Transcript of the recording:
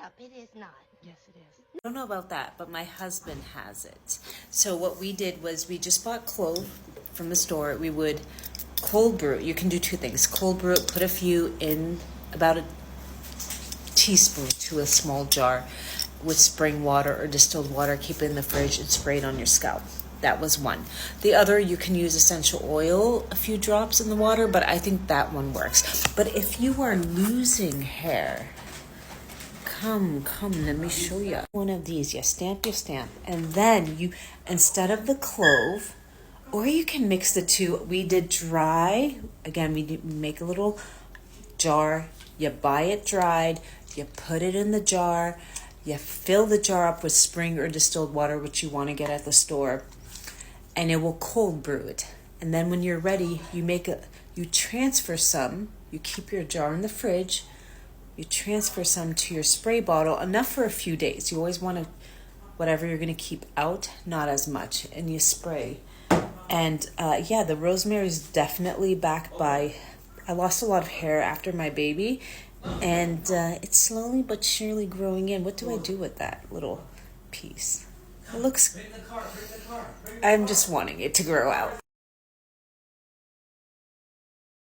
up. It is not. Yes, it is. I don't know about that, but my husband has it. So what we did was we just bought clove from the store. We would cold brew. You can do two things. Cold brew it, put a few in about a teaspoon to a small jar with spring water or distilled water. Keep it in the fridge and spray it on your scalp. That was one. The other, you can use essential oil, a few drops in the water, but I think that one works. But if you are losing hair, come, let me show you. One of these, you stamp, and then you, instead of the clove, or you can mix the two. We did dry. Again, we make a little jar. You buy it dried. You put it in the jar. You fill the jar up with spring or distilled water, which you want to get at the store, and it will cold brew it. And then when you're ready, you transfer some. You keep your jar in the fridge. You transfer some to your spray bottle, enough for a few days. You always want to, whatever you're going to keep out, not as much, and you spray. And yeah, the rosemary is definitely back by, I lost a lot of hair after my baby, and it's slowly but surely growing in. What do I do with that little piece? It looks, I'm just wanting it to grow out.